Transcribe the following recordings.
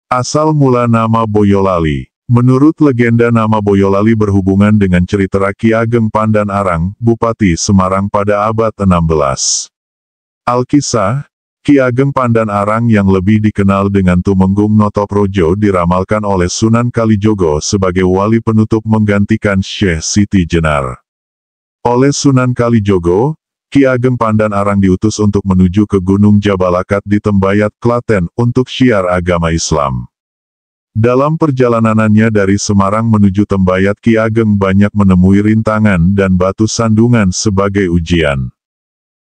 Asal mula nama Boyolali. Menurut legenda nama Boyolali berhubungan dengan cerita Ki Ageng Pandan Arang, Bupati Semarang pada abad 16. Alkisah, Ki Ageng Pandan Arang yang lebih dikenal dengan Tumenggung Notoprojo diramalkan oleh Sunan Kalijogo sebagai wali penutup menggantikan Syekh Siti Jenar. Oleh Sunan Kalijogo, Ki Ageng Pandan Arang diutus untuk menuju ke Gunung Jabalakat di Tembayat, Klaten, untuk syiar agama Islam. Dalam perjalanannya dari Semarang menuju Tembayat, Ki Ageng banyak menemui rintangan dan batu sandungan sebagai ujian.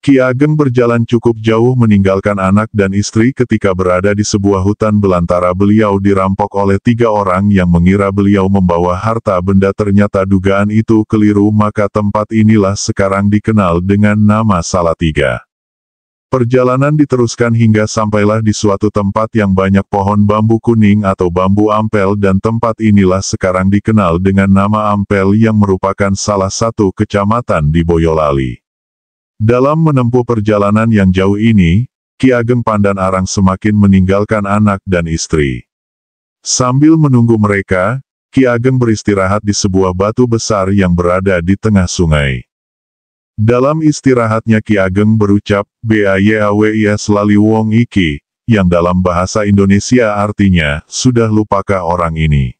Ki Ageng berjalan cukup jauh meninggalkan anak dan istri ketika berada di sebuah hutan belantara. Beliau dirampok oleh 3 orang yang mengira beliau membawa harta benda, ternyata dugaan itu keliru, maka tempat inilah sekarang dikenal dengan nama Salatiga. Perjalanan diteruskan hingga sampailah di suatu tempat yang banyak pohon bambu kuning atau bambu ampel, dan tempat inilah sekarang dikenal dengan nama Ampel yang merupakan salah satu kecamatan di Boyolali. Dalam menempuh perjalanan yang jauh ini, Ki Ageng Pandan Arang semakin meninggalkan anak dan istri. Sambil menunggu mereka, Ki Ageng beristirahat di sebuah batu besar yang berada di tengah sungai. Dalam istirahatnya Ki Ageng berucap, "Bayawis lali wong iki," yang dalam bahasa Indonesia artinya, "Sudah lupakah orang ini?"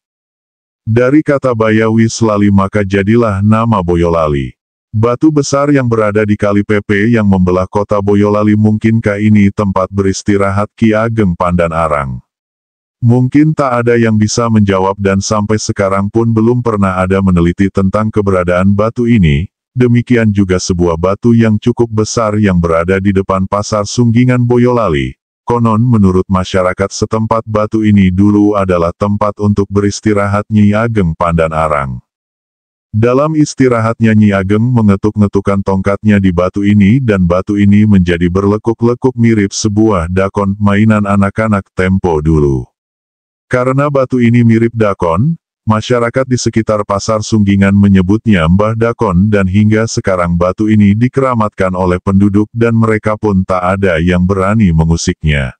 Dari kata Bayawis lali maka jadilah nama Boyolali. Batu besar yang berada di Kali Pepe yang membelah kota Boyolali, mungkinkah ini tempat beristirahat Ki Ageng Pandan Arang? Mungkin tak ada yang bisa menjawab, dan sampai sekarang pun belum pernah ada meneliti tentang keberadaan batu ini. Demikian juga sebuah batu yang cukup besar yang berada di depan Pasar Sunggingan Boyolali. Konon menurut masyarakat setempat batu ini dulu adalah tempat untuk beristirahat Nyi Ageng Pandan Arang. Dalam istirahatnya Nyi Ageng mengetuk-ngetukkan tongkatnya di batu ini, dan batu ini menjadi berlekuk-lekuk mirip sebuah dakon, mainan anak-anak tempo dulu. Karena batu ini mirip dakon, masyarakat di sekitar Pasar Sunggingan menyebutnya Mbah Dakon, dan hingga sekarang batu ini dikeramatkan oleh penduduk dan mereka pun tak ada yang berani mengusiknya.